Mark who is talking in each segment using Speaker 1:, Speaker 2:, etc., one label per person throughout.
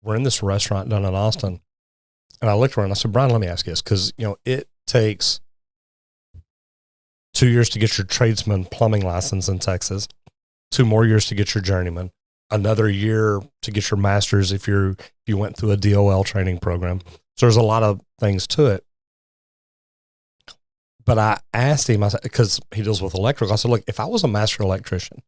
Speaker 1: we're in this restaurant down in Austin, and I looked around and I said, Brian, let me ask you this, because, it takes 2 years to get your tradesman plumbing license in Texas, 2 more years to get your journeyman, another year to get your master's if you went through a DOL training program. So there's a lot of things to it. But I asked him, I said, because he deals with electrical, I said, look, if I was a master electrician,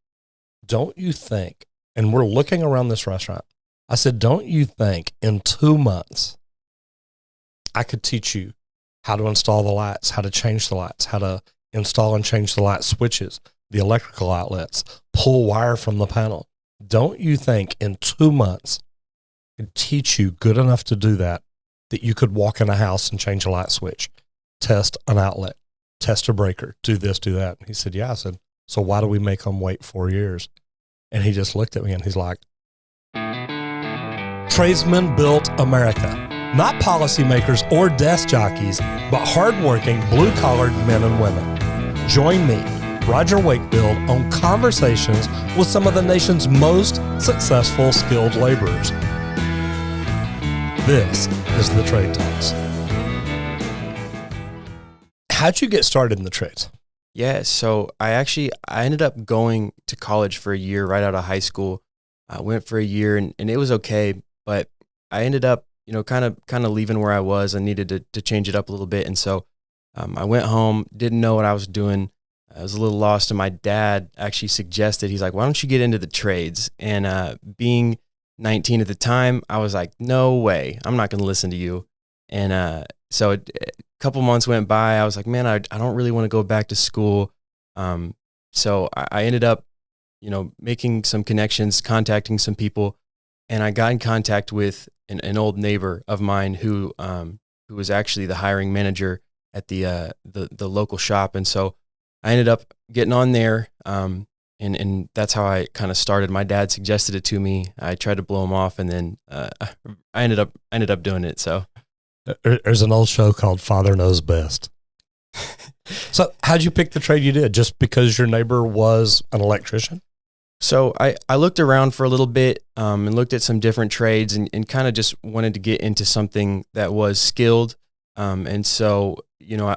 Speaker 1: don't you think, and we're looking around this restaurant, I said, don't you think in 2 months I could teach you how to install the lights, how to change the lights, how to install and change the light switches, the electrical outlets, pull wire from the panel. Don't you think in 2 months I could teach you good enough to do that you could walk in a house and change a light switch, test an outlet, test a breaker, do this, do that? And he said, yeah. I said, so why do we make them wait 4 years? And he just looked at me and he's like, tradesmen built America. Not policymakers or desk jockeys, but hardworking, blue-collared men and women. Join me, Roger Wakefield, on conversations with some of the nation's most successful skilled laborers. This is the Trade Talks. How'd you get started in the trades?
Speaker 2: Yeah, so I ended up going to college for a year right out of high school. I went for a year and it was okay, but I ended up kind of leaving where I was. I needed to change it up a little bit. And so I went home, didn't know what I was doing. I was a little lost, and my dad actually suggested, he's like, why don't you get into the trades? And being 19 at the time, I was like, no way, I'm not going to listen to you. And so a couple months went by. I was like, man, I don't really want to go back to school. So I ended up, making some connections, contacting some people, and I got in contact with an old neighbor of mine who was actually the hiring manager at the local shop. And so I ended up getting on there, and that's how I kind of started. My dad suggested it to me. I tried to blow him off, and then I ended up doing it. So
Speaker 1: there's an old show called Father Knows Best. So how'd you pick the trade you did? Just because your neighbor was an electrician?
Speaker 2: So I looked around for a little bit and looked at some different trades and kind of just wanted to get into something that was skilled. And so,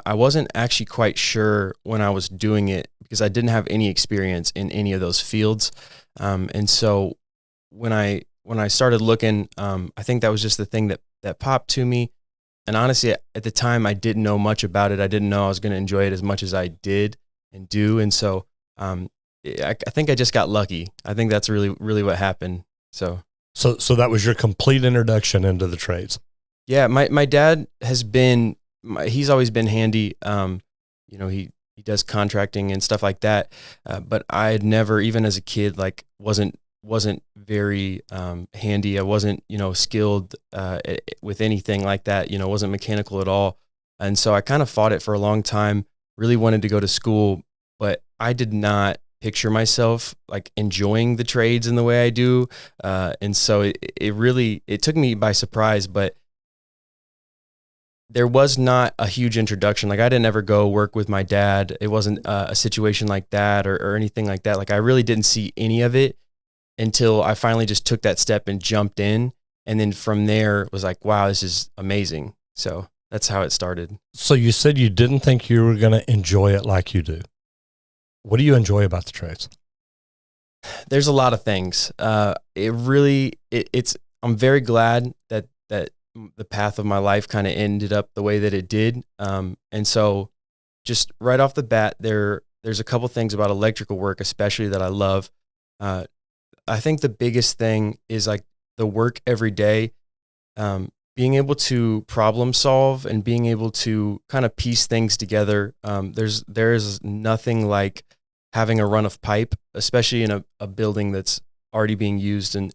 Speaker 2: I wasn't actually quite sure when I was doing it because I didn't have any experience in any of those fields. And so when I started looking, I think that was just the thing that popped to me. And honestly, at the time, I didn't know much about it. I didn't know I was going to enjoy it as much as I did and do. And so I think I just got lucky. I think that's really, really what happened. So
Speaker 1: that was your complete introduction into the trades.
Speaker 2: Yeah, my dad he's always been handy. He does contracting and stuff like that. But I had never, even as a kid, wasn't very handy. I wasn't, skilled with anything like that. Wasn't mechanical at all. And so I kind of fought it for a long time. Really wanted to go to school, but I did not picture myself enjoying the trades in the way I do. And so it took me by surprise, but there was not a huge introduction. I didn't ever go work with my dad. It wasn't a situation like that or anything like that. I really didn't see any of it until I finally just took that step and jumped in. And then from there was like, wow, this is amazing. So that's how it started.
Speaker 1: So you said you didn't think you were going to enjoy it like you do. What do you enjoy about the trades?
Speaker 2: There's a lot of things. I'm very glad that the path of my life kind of ended up the way that it did. And so just right off the bat, there's a couple things about electrical work, especially that I love. I think the biggest thing is the work every day, being able to problem solve and being able to kind of piece things together. There's nothing like having a run of pipe, especially in a building that's already being used and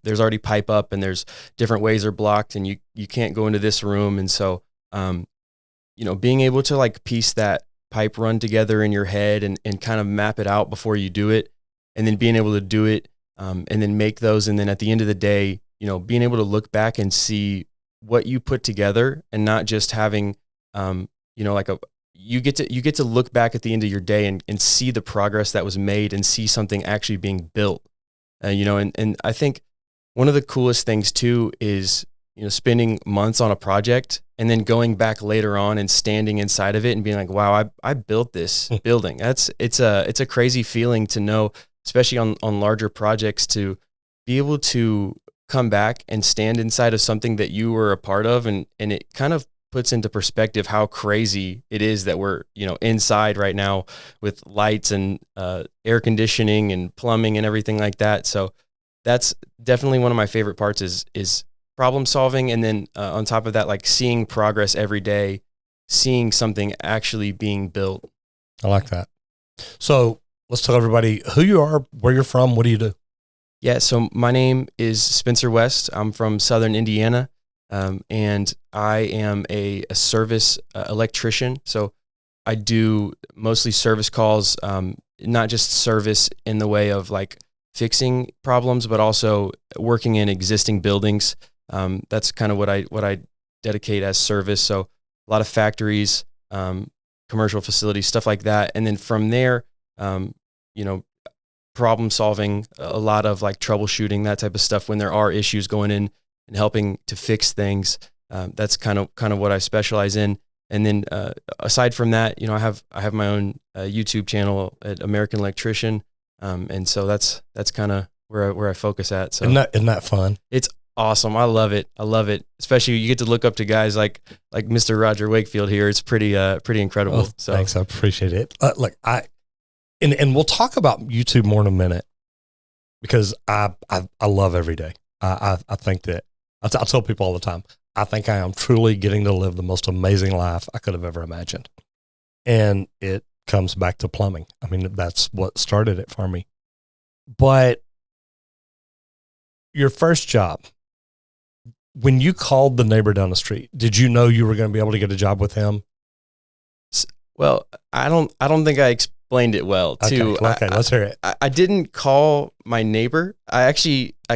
Speaker 2: there's already pipe up and there's different ways they're blocked and you can't go into this room. And so, being able to piece that pipe run together in your head and kind of map it out before you do it, and then being able to do it, and then make those. And then at the end of the day, being able to look back and see what you put together and not just having, you get to look back at the end of your day and see the progress that was made and see something actually being built. And I think one of the coolest things too is, spending months on a project and then going back later on and standing inside of it and being like, wow, I built this building. It's a crazy feeling to know, especially on larger projects, to be able to come back and stand inside of something that you were a part of. And it kind of puts into perspective how crazy it is that we're, inside right now with lights and air conditioning and plumbing and everything like that. So that's definitely one of my favorite parts is problem solving. And then on top of that, like seeing progress every day, seeing something actually being built.
Speaker 1: I like that. So let's tell everybody who you are, where you're from, what do you do?
Speaker 2: Yeah, so my name is Spencer West. I'm from Southern Indiana, and I am a service electrician. So I do mostly service calls, not just service in the way of like fixing problems, but also working in existing buildings. That's kind of what I dedicate as service. So a lot of factories, commercial facilities, stuff like that. And then from there, problem solving, a lot of like troubleshooting, that type of stuff when there are issues, going in and helping to fix things. That's kind of what I specialize in. And then aside from that, I have my own YouTube channel at American Electrician. And so that's kind of where I focus at. So
Speaker 1: isn't that fun?
Speaker 2: It's awesome. I love it. Especially you get to look up to guys like Mr. Roger Wakefield here. It's pretty incredible.
Speaker 1: Well,
Speaker 2: so
Speaker 1: thanks. I appreciate it. And we'll talk about YouTube more in a minute, because I love every day. I think that I tell people all the time, I think I am truly getting to live the most amazing life I could have ever imagined. And it comes back to plumbing. I mean, that's what started it for me. But your first job, when you called the neighbor down the street, did you know you were going to be able to get a job with him?
Speaker 2: Well, I don't think I explained it well too.
Speaker 1: Okay, let's hear it.
Speaker 2: I didn't call my neighbor. I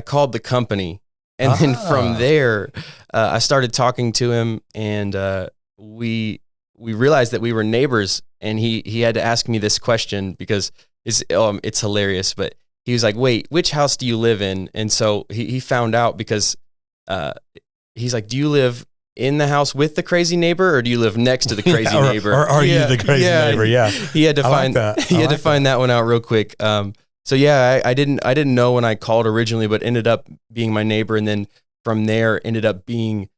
Speaker 2: called the company. And then from there, I started talking to him, and we realized that we were neighbors. And he had to ask me this question because it's hilarious. But he was like, "Wait, which house do you live in?" And so he found out because he's like, "Do you live in the house with the crazy neighbor, or do you live next to the crazy neighbor?
Speaker 1: Or are you the crazy neighbor?" Yeah,
Speaker 2: he had to find that one out real quick. So yeah, I didn't know when I called originally, but ended up being my neighbor, and then from there ended up being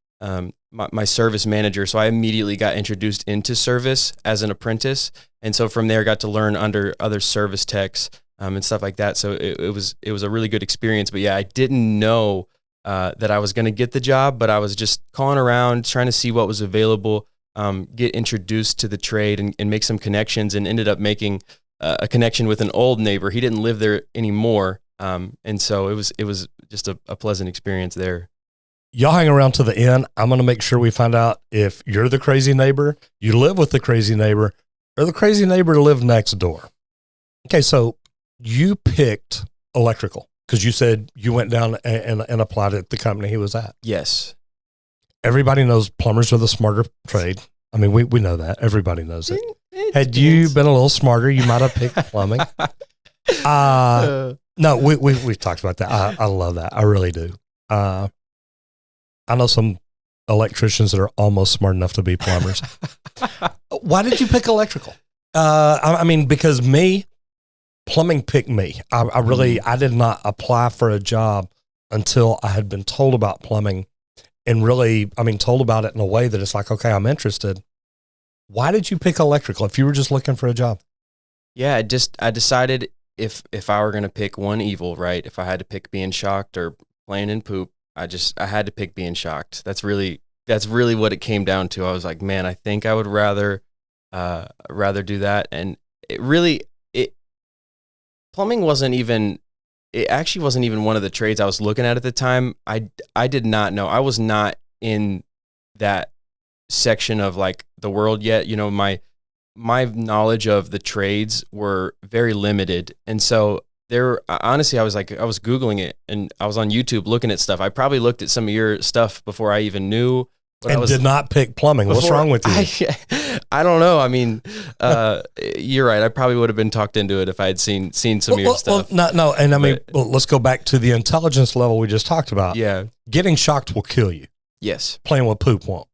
Speaker 2: my service manager. So I immediately got introduced into service as an apprentice, and so from there got to learn under other service techs and stuff like that. So it was a really good experience. But yeah, I didn't know that I was going to get the job, but I was just calling around, trying to see what was available, get introduced to the trade, and make some connections, and ended up making a connection with an old neighbor. He didn't live there anymore. And so it was just a pleasant experience there.
Speaker 1: Y'all hang around to the end. I'm going to make sure we find out if you're the crazy neighbor, you live with the crazy neighbor, or the crazy neighbor lived next door. Okay, so you picked electrical because you said you went down and applied at the company he was at.
Speaker 2: Yes.
Speaker 1: Everybody knows plumbers are the smarter trade. I mean, we know that. Everybody knows it. Had you been a little smarter, you might have picked plumbing. No, we've talked about that. I love that. I really do. I know some electricians that are almost smart enough to be plumbers. Why did you pick electrical? I mean, because plumbing picked me. I did not apply for a job until I had been told about plumbing, and really, told about it in a way that it's like, okay, I'm interested. Why did you pick electrical if you were just looking for a job?
Speaker 2: Yeah, I decided if I were going to pick one evil, right? If I had to pick being shocked or playing in poop, I had to pick being shocked. That's really what it came down to. I was like, man, I think I would rather do that. And plumbing actually wasn't even one of the trades I was looking at the time. I did not know. I was not in that section of like the world yet. My knowledge of the trades were very limited. And so honestly, I was Googling it, and I was on YouTube looking at stuff. I probably looked at some of your stuff before I even knew.
Speaker 1: And did not pick plumbing. What's wrong with you?
Speaker 2: I don't know. I mean, you're right. I probably would have been talked into it if I had seen some of your stuff.
Speaker 1: No. And I mean, let's go back to the intelligence level we just talked about.
Speaker 2: Yeah.
Speaker 1: Getting shocked will kill you.
Speaker 2: Yes.
Speaker 1: Playing with poop won't.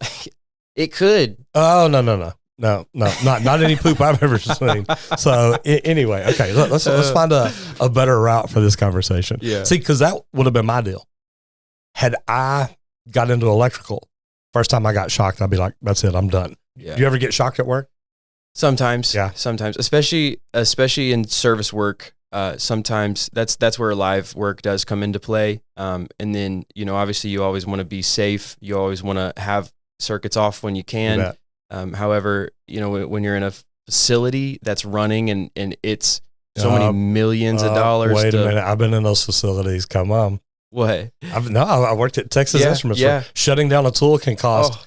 Speaker 2: It could.
Speaker 1: Oh, no. Not any poop I've ever seen. So anyway, okay, let's find a better route for this conversation.
Speaker 2: Yeah.
Speaker 1: See, because that would have been my deal. Had I got into electrical, first time I got shocked, I'd be like, that's it, I'm done.
Speaker 2: Yeah.
Speaker 1: Do you ever get shocked at work?
Speaker 2: Sometimes.
Speaker 1: Yeah.
Speaker 2: Sometimes, especially in service work. Sometimes that's where live work does come into play. And then, obviously you always want to be safe. You always want to have circuits off when you can. However, when you're in a facility that's running and it's so many millions of dollars.
Speaker 1: Wait a minute. I've been in those facilities. Come on.
Speaker 2: What?
Speaker 1: I worked at Texas Instruments.
Speaker 2: Yeah.
Speaker 1: Shutting down a tool can cost,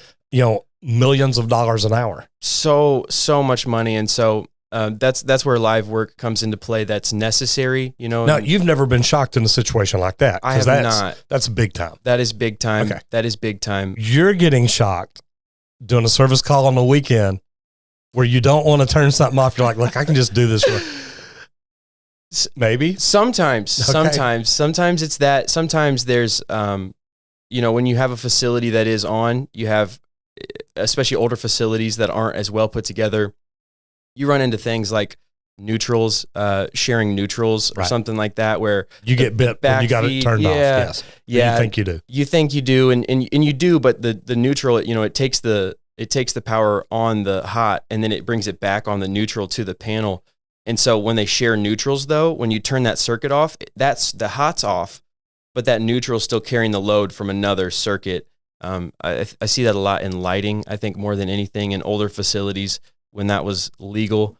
Speaker 1: millions of dollars an hour.
Speaker 2: So much money. And so that's where live work comes into play. That's necessary, Now,
Speaker 1: you've never been shocked in a situation like that.
Speaker 2: I have not.
Speaker 1: That's big time.
Speaker 2: That is big time.
Speaker 1: Okay.
Speaker 2: That is big time.
Speaker 1: You're getting shocked doing a service call on the weekend where you don't want to turn something off. You're like, look, I can just do this. Maybe.
Speaker 2: Sometimes it's that. Sometimes there's, when you have a facility that is on, you have, especially older facilities that aren't as well put together, you run into things like neutrals, sharing neutrals or something like that, where
Speaker 1: you get bit when you got it turned off. Yes.
Speaker 2: Yeah.
Speaker 1: You think you do.
Speaker 2: You think you do. And you do, but the neutral, it takes the power on the hot and then it brings it back on the neutral to the panel. And so when they share neutrals though, when you turn that circuit off, that's the hot's off, but that neutral is still carrying the load from another circuit. I see that a lot in lighting. I think more than anything in older facilities when that was legal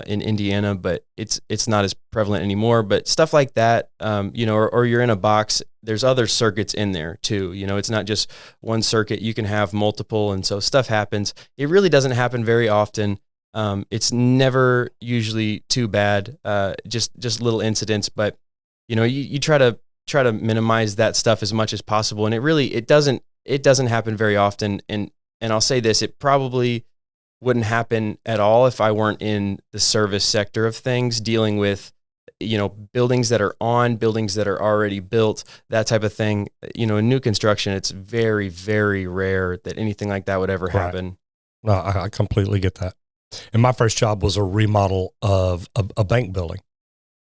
Speaker 2: in Indiana, but it's not as prevalent anymore. But stuff like that, or you're in a box, there's other circuits in there too. It's not just one circuit. You can have multiple, and so stuff happens. It really doesn't happen very often. It's never usually too bad. Just little incidents, but you try to minimize that stuff as much as possible. And it doesn't happen very often. And I'll say this, it probably wouldn't happen at all if I weren't in the service sector of things, dealing with, buildings that are on, buildings that are already built, that type of thing. In new construction, it's very, very rare that anything like that would ever happen.
Speaker 1: No, I completely get that. And my first job was a remodel of a bank building.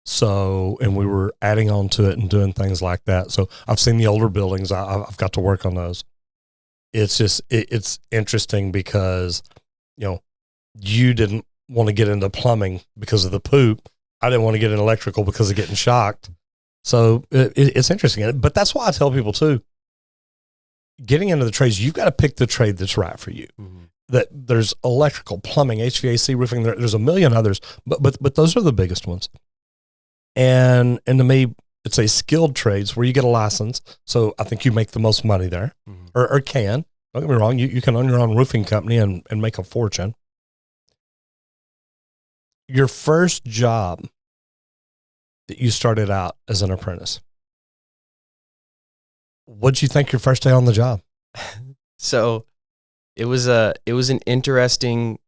Speaker 1: So, and we were adding on to it and doing things like that. So I've seen the older buildings. I've got to work on those. It's just, it's interesting because, you didn't want to get into plumbing because of the poop. I didn't want to get in electrical because of getting shocked. So it's interesting. But that's why I tell people too, getting into the trades, you've got to pick the trade that's right for you. Mm-hmm. That there's electrical, plumbing, HVAC, roofing, there's a million others, but those are the biggest ones. And to me, it's a skilled trades where you get a license. So I think you make the most money there, mm-hmm. or can. Don't get me wrong, you can own your own roofing company and make a fortune. Your first job that you started out as an apprentice, what'd you think your first day on the job?
Speaker 2: So it was an interesting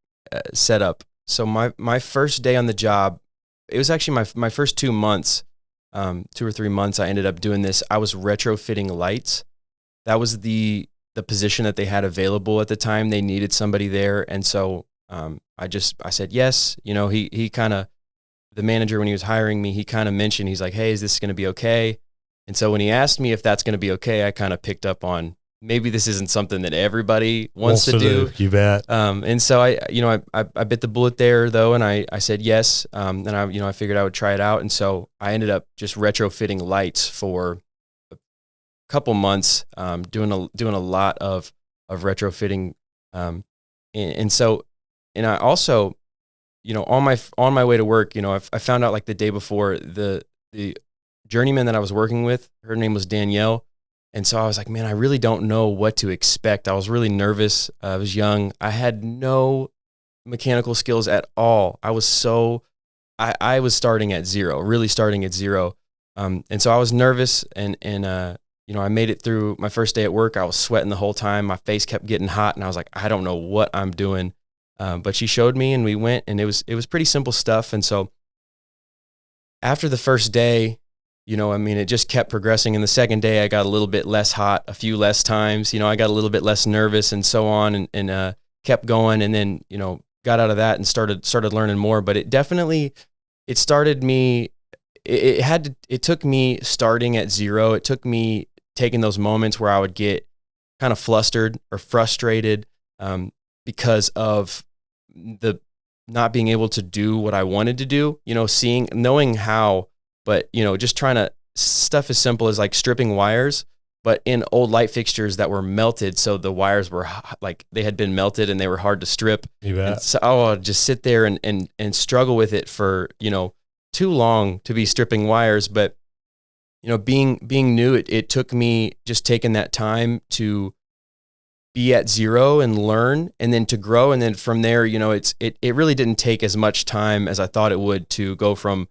Speaker 2: setup. So my first day on the job, it was actually my first 2 months, 2 or 3 months. I ended up doing this. I was retrofitting lights. That was the position that they had available at the time. They needed somebody there, and so I said yes. He kind of, the manager, when he was hiring me, he kind of mentioned, he's like, hey, is this going to be okay? And so when he asked me if that's going to be okay, I kind of picked up on, maybe this isn't something that everybody wants to do.
Speaker 1: You bet.
Speaker 2: And so I bit the bullet there though. And I said yes. And I figured I would try it out. And so I ended up just retrofitting lights for a couple months, doing a lot of retrofitting. And I also, on my way to work, I found out like the day before, the journeyman that I was working with, her name was Danielle. And so I was like, man, I really don't know what to expect. I was really nervous. I was young. I had no mechanical skills at all. I was starting at zero, really starting at zero. And so I was nervous and I made it through my first day at work. I was sweating the whole time. My face kept getting hot and I was like, I don't know what I'm doing. But she showed me, and we went, and it was pretty simple stuff. And so after the first day, it just kept progressing. And the second day, I got a little bit less hot, a few less times. I got a little bit less nervous, and so on, and kept going. And then, got out of that and started learning more. But it definitely, it started me. It took me starting at zero. It took me taking those moments where I would get kind of flustered or frustrated because of the not being able to do what I wanted to do, knowing how, but, just trying to stuff as simple as like stripping wires, but in old light fixtures that were melted. So the wires were like, they had been melted and they were hard to strip.
Speaker 1: You bet.
Speaker 2: So I'd just sit there and struggle with it for, too long to be stripping wires. But, being new, it took me just taking that time to be at zero and learn, and then to grow. And then from there, it really didn't take as much time as I thought it would to go from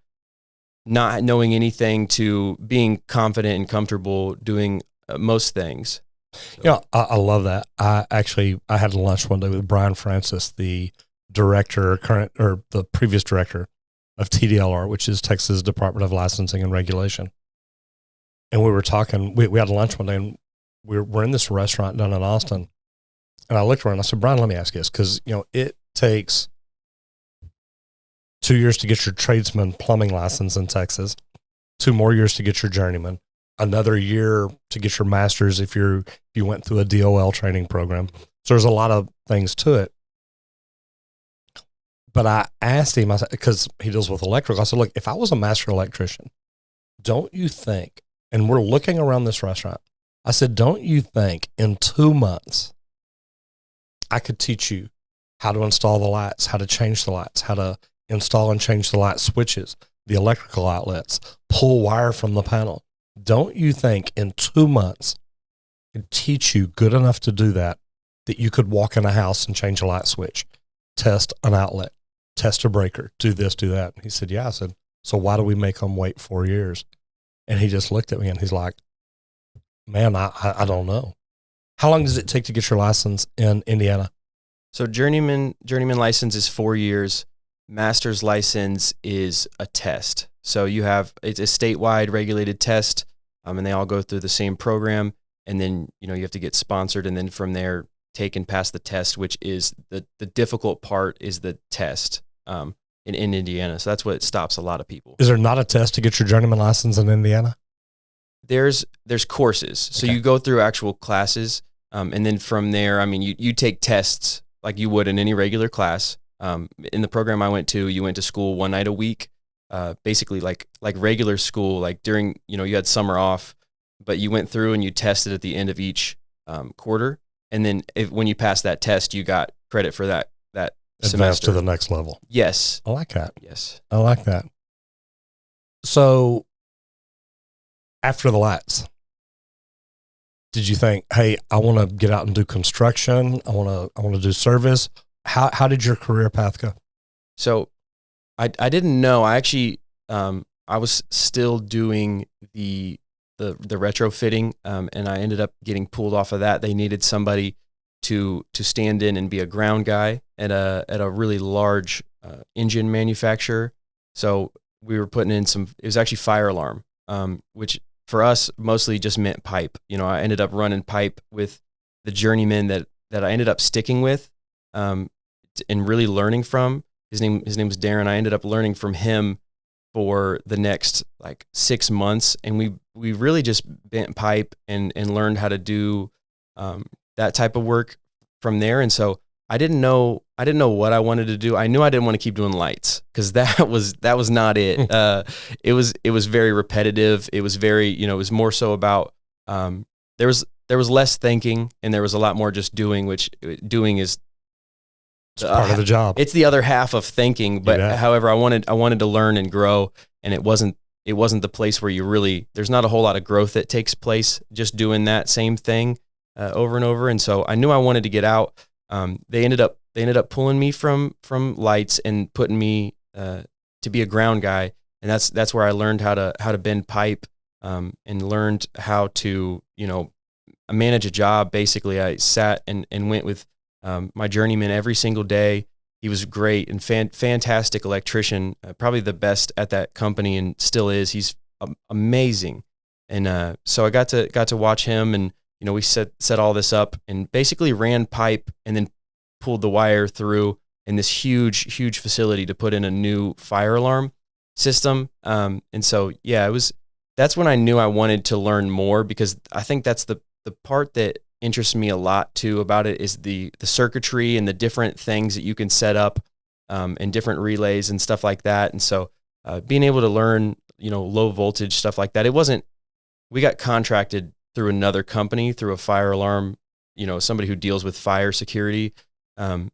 Speaker 2: not knowing anything to being confident and comfortable doing most things. So.
Speaker 1: I love that. I had lunch one day with Brian Francis, the the previous director of TDLR, which is Texas Department of Licensing and Regulation. And we were talking, we had lunch one day, and we're in this restaurant down in Austin. And I looked around and I said, Brian, let me ask you this, because, it takes 2 years to get your tradesman plumbing license in Texas, 2 more years to get your journeyman, another year to get your master's if you went through a DOL training program. So there's a lot of things to it. But I asked him, because he deals with electrical, I said, look, if I was a master electrician, don't you think, and we're looking around this restaurant, I said, don't you think in 2 months I could teach you how to install the lights, how to change the lights, how to install and change the light switches, the electrical outlets, pull wire from the panel. Don't you think in 2 months I could teach you good enough to do that you could walk in a house and change a light switch, test an outlet, test a breaker, do this, do that? He said, yeah. I said, so why do we make them wait 4 years? And he just looked at me and he's like, man, I don't know. How long does it take to get your license in Indiana?
Speaker 2: So journeyman license is 4 years. Master's license is a test. So it's a statewide regulated test, and they all go through the same program. And then, you have to get sponsored, and then from there, take and pass the test, which is the difficult part is the test in Indiana. So that's what stops a lot of people.
Speaker 1: Is there not a test to get your journeyman license in Indiana?
Speaker 2: There's courses. So you go through actual classes, and then from there, you take tests like you would in any regular class. In the program I went to, you went to school 1 night a week, basically like regular school, like during, you had summer off, but you went through and you tested at the end of each quarter. And then when you passed that test, you got credit for that
Speaker 1: Advance
Speaker 2: semester.
Speaker 1: To the next level.
Speaker 2: Yes.
Speaker 1: I like that.
Speaker 2: Yes.
Speaker 1: I like that. So after the lights, did you think, hey, I want to get out and do construction? I want to do service. How did your career path go?
Speaker 2: So I didn't know. I actually I was still doing the retrofitting, and I ended up getting pulled off of that. They needed somebody to stand in and be a ground guy at a really large engine manufacturer. So we were putting in it was actually fire alarm, which for us mostly just meant pipe. I ended up running pipe with the journeyman that I ended up sticking with, and really learning from. His name was Darren. I ended up learning from him for the next 6 months, and we really just bent pipe and learned how to do that type of work from there. And so I didn't know what I wanted to do. I knew I didn't want to keep doing lights, because that was not it. It was very repetitive. It was very, it was more so about there was less thinking and there was a lot more just doing, which doing is
Speaker 1: it's part of the job.
Speaker 2: It's the other half of thinking. But however, I wanted to learn and grow, and it wasn't the place where there's not a whole lot of growth that takes place just doing that same thing over and over. And so I knew I wanted to get out. They ended up pulling me from lights and putting me to be a ground guy, and that's where I learned how to bend pipe, and learned how to manage a job. Basically, I sat and went with my journeyman every single day, he was great and fantastic electrician, probably the best at that company and still is. He's amazing. And so I got to watch him, and we set all this up and basically ran pipe and then pulled the wire through in this huge facility to put in a new fire alarm system. And so that's when I knew I wanted to learn more, because I think that's the part that interests me a lot too about it, is the circuitry and the different things that you can set up, and different relays and stuff like that. And so being able to learn, low voltage stuff like that. We got contracted through another company, through a fire alarm, somebody who deals with fire security, and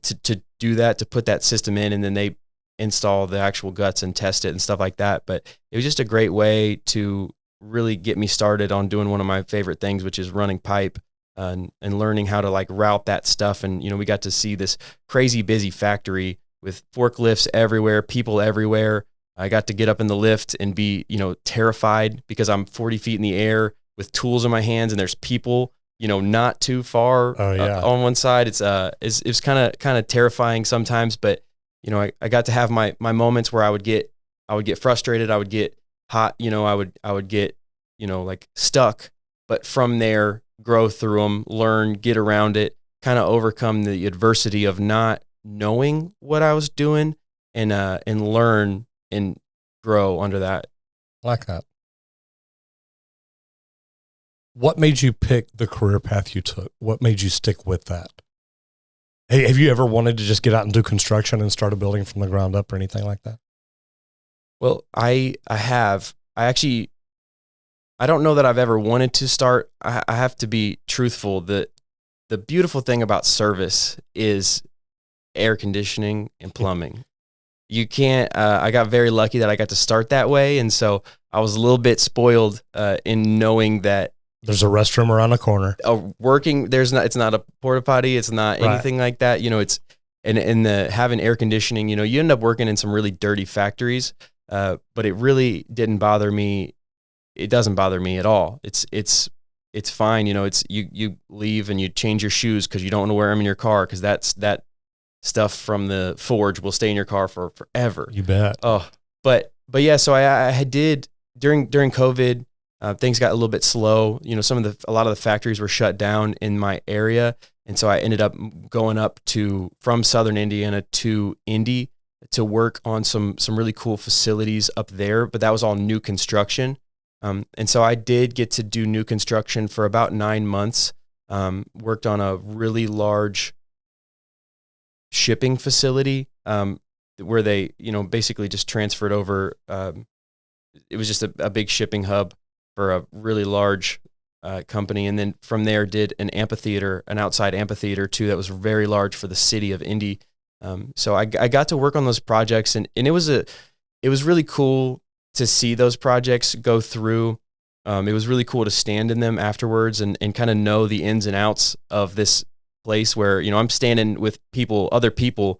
Speaker 2: to do that, to put that system in, and then they install the actual guts and test it and stuff like that. But it was just a great way to really get me started on doing one of my favorite things, which is running pipe, and learning how to like route that stuff. And, we got to see this crazy busy factory with forklifts everywhere, people everywhere. I got to get up in the lift and be, terrified because I'm 40 feet in the air with tools in my hands, and there's people, not too far on one side. It was kind of terrifying sometimes, but I got to have my moments where I would get frustrated. I would get hot, I would get, like stuck, but from there, grow through them, learn, get around it, kind of overcome the adversity of not knowing what I was doing, and learn and grow under that.
Speaker 1: I like that. What made you pick the career path you took? What made you stick with that? Hey, have you ever wanted to just get out and do construction and start a building from the ground up or anything like that?
Speaker 2: Well, I have. I don't know that I've ever wanted to start. I have to be truthful. The beautiful thing about service is air conditioning and plumbing. You can't, I got very lucky that I got to start that way. And so I was a little bit spoiled in knowing that
Speaker 1: there's a restroom around the corner.
Speaker 2: It's not a porta potty. It's not anything like that. It's, and having air conditioning, you end up working in some really dirty factories, but it really didn't bother me. It doesn't bother me at all. It's fine. You leave and you change your shoes because you don't want to wear them in your car, because that stuff from the forge will stay in your car for forever.
Speaker 1: You bet.
Speaker 2: Oh, but yeah. So I did during COVID. Things got a little bit slow. A lot of the factories were shut down in my area, and so I ended up going up from Southern Indiana to Indy to work on some really cool facilities up there. But that was all new construction. And so I did get to do new construction for about 9 months, worked on a really large shipping facility, where they, basically just transferred over. It was just a big shipping hub for a really large company. And then from there did an outside amphitheater too, that was very large for the city of Indy. So I got to work on those projects, and it was really cool to see those projects go through. It was really cool to stand in them afterwards and kind of know the ins and outs of this place where, I'm standing with other people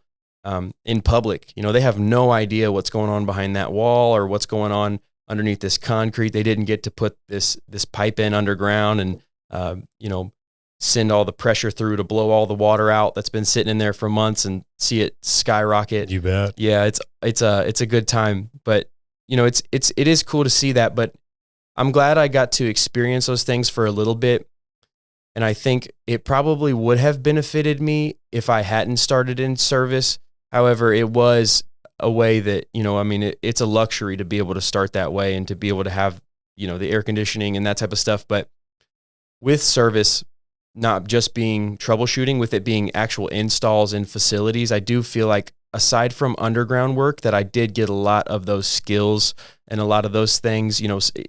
Speaker 2: in public. They have no idea what's going on behind that wall or what's going on underneath this concrete. They didn't get to put this pipe in underground and, send all the pressure through to blow all the water out that's been sitting in there for months and see it skyrocket.
Speaker 1: You bet.
Speaker 2: Yeah, it's a good time, but it is cool to see that, but I'm glad I got to experience those things for a little bit. And I think it probably would have benefited me if I hadn't started in service. However, it was a way that, it's a luxury to be able to start that way and to be able to have, the air conditioning and that type of stuff. But with service, not just being troubleshooting, with it being actual installs in facilities, I do feel like, aside from underground work, that I did get a lot of those skills and a lot of those things,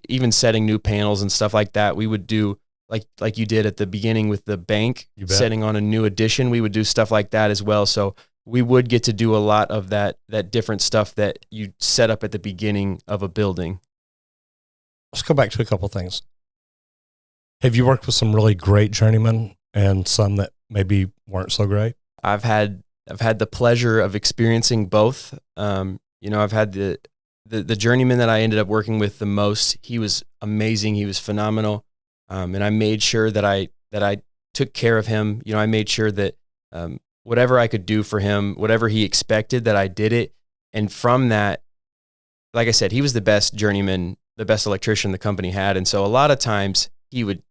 Speaker 2: even setting new panels and stuff like that. We would do like you did at the beginning with the bank, setting on a new addition. We would do stuff like that as well. So we would get to do a lot of that different stuff that you set up at the beginning of a building.
Speaker 1: Let's go back to a couple of things. Have you worked with some really great journeymen and some that maybe weren't so great?
Speaker 2: I've had the pleasure of experiencing both. I've had the journeyman that I ended up working with the most. He was amazing. He was phenomenal. And I made sure that I took care of him. I made sure that whatever I could do for him, whatever he expected, that I did it. And from that, like I said, he was the best journeyman, the best electrician the company had. And so a lot of times he would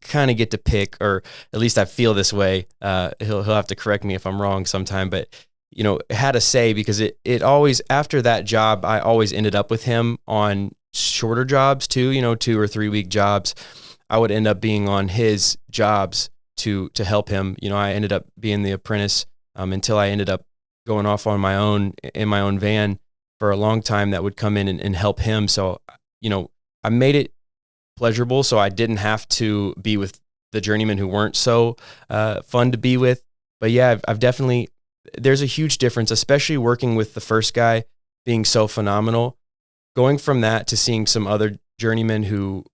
Speaker 2: kind of get to pick, or at least I feel this way. He'll have to correct me if I'm wrong sometime, but had a say, because it always, after that job, I always ended up with him on shorter jobs too, 2 or 3 week jobs. I would end up being on his jobs to help him. I ended up being the apprentice until I ended up going off on my own in my own van for a long time, that would come in and help him. So, I made it pleasurable, so I didn't have to be with the journeymen who weren't so fun to be with. But yeah, I've definitely, there's a huge difference, especially working with the first guy being so phenomenal. Going from that to seeing some other journeymen who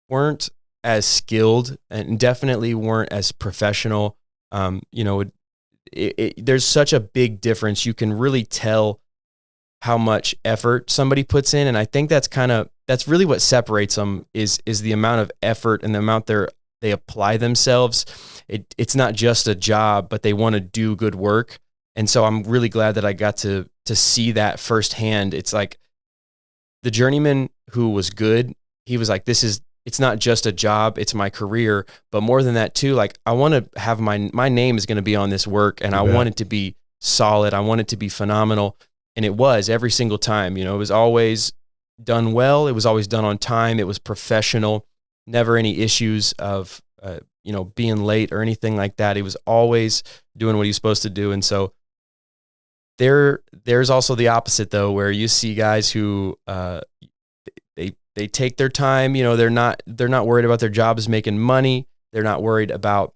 Speaker 2: weren't as skilled and definitely weren't as professional, there's such a big difference. You can really tell how much effort somebody puts in, and I think that's really what separates them is the amount of effort and the amount they apply themselves. It's not just a job, but they want to do good work. And so I'm really glad that I got to see that firsthand. It's like the journeyman who was good, he was like, it's not just a job, it's my career. But more than that too, like, I want to have my name is going to be on this work, and I want it to be solid. I want it to be phenomenal. And it was every single time. It was always done well. It was always done on time. It was professional. Never any issues of being late or anything like that. He was always doing what he was supposed to do. And so there's also the opposite though, where you see guys who they take their time. They're not worried about their jobs making money. They're not worried about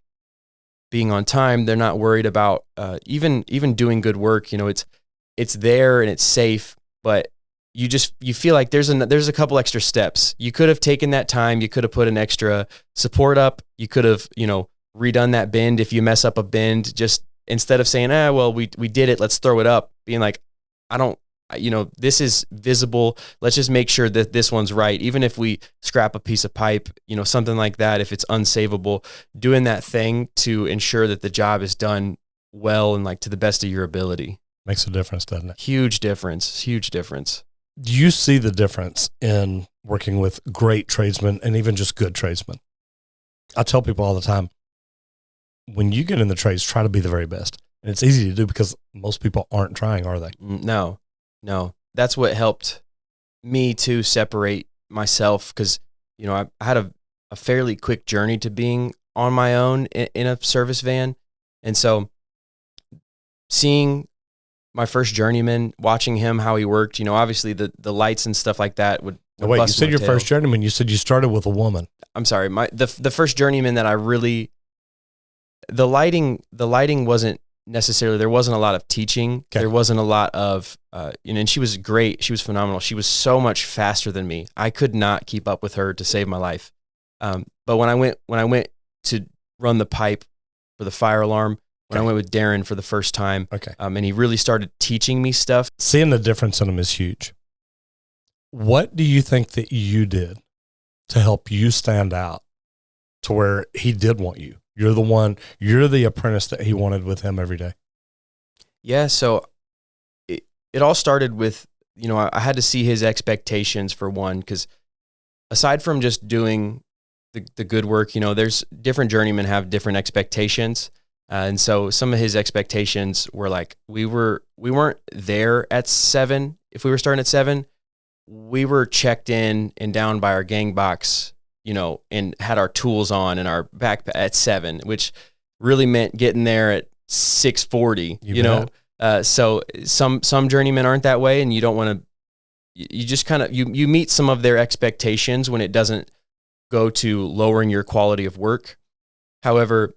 Speaker 2: being on time. They're not worried about even doing good work. It's there and it's safe, but you feel like there's a couple extra steps. You could have taken that time. You could have put an extra support up. You could have, redone that bend. If you mess up a bend, just instead of saying, well, we did it, let's throw it up, being like, this is visible. Let's just make sure that this one's right. Even if we scrap a piece of pipe, something like that, if it's unsavable, doing that thing to ensure that the job is done well and like to the best of your ability.
Speaker 1: Makes a difference, doesn't it?
Speaker 2: Huge difference. Huge difference.
Speaker 1: Do you see the difference in working with great tradesmen and even just good tradesmen? I tell people all the time, when you get in the trades, try to be the very best. And it's easy to do because most people aren't trying, are they?
Speaker 2: No. That's what helped me to separate myself, because, I had a fairly quick journey to being on my own in a service van. And so seeing my first journeyman, watching him, how he worked, obviously the lights and stuff like that would
Speaker 1: wait, you said your first journeyman, you said you started with a woman.
Speaker 2: I'm sorry. The first journeyman that I really, the lighting wasn't necessarily, there wasn't a lot of teaching. Okay. There wasn't a lot of, and she was great. She was phenomenal. She was so much faster than me. I could not keep up with her to save my life. But when I went to run the pipe for the fire alarm, when I went with Darren for the first time, and he really started teaching me stuff.
Speaker 1: Seeing the difference in him is huge. What do you think that you did to help you stand out to where he did want you? You're the apprentice that he wanted with him every day.
Speaker 2: Yeah, so it all started with, I had to see his expectations for one, because aside from just doing the good work, there's different journeymen have different expectations. And so some of his expectations were like, we weren't there at 7. If we were starting at 7, we were checked in and down by our gang box, and had our tools on and our backpack at 7, which really meant getting there at 6:40, so some journeymen aren't that way, and you don't want to, you just kind of, you meet some of their expectations when it doesn't go to lowering your quality of work. However,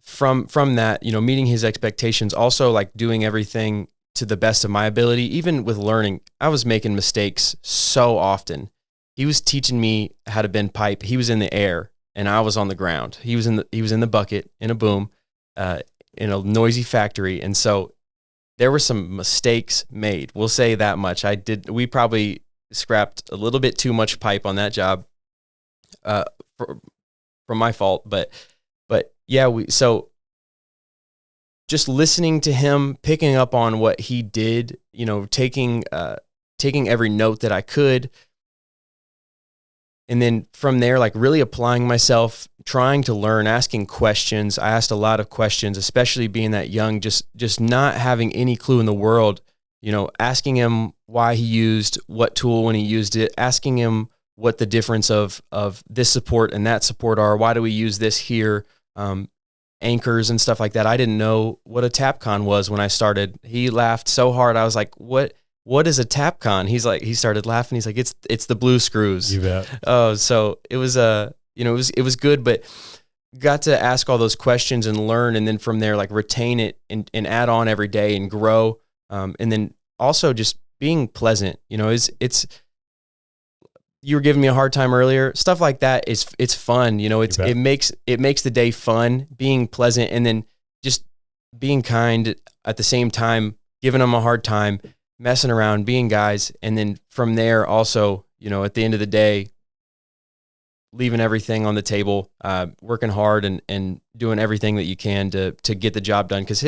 Speaker 2: from that, meeting his expectations, also like doing everything to the best of my ability. Even with learning, I was making mistakes so often. He was teaching me how to bend pipe. He was in the air and I was on the ground. He was in the bucket in a boom, in a noisy factory. And so there were some mistakes made. We'll say that much. We probably scrapped a little bit too much pipe on that job, from my fault, but yeah, so just listening to him, picking up on what he did, you know, taking every note that I could. And then from there, like really applying myself, trying to learn, asking questions. I asked a lot of questions, especially being that young, just not having any clue in the world, you know, asking him why he used what tool when he used it, asking him what the difference of this support and that support are. Why do we use this here? Anchors and stuff like that. I didn't know what a TAPCON was when I started. He laughed so hard. I was like, what is a TAPCON? He started laughing. He's like, it's the blue screws.
Speaker 1: You bet.
Speaker 2: Oh, so it was it was good, but got to ask all those questions and learn, and then from there, like retain it and add on every day and grow. And then also just being pleasant, you know, it's you were giving me a hard time earlier. Stuff like that it's fun, you know, it makes the day fun, being pleasant, and then just being kind at the same time, giving them a hard time, messing around, being guys. And then from there also, you know, at the end of the day, leaving everything on the table, working hard and doing everything that you can to get the job done. Cause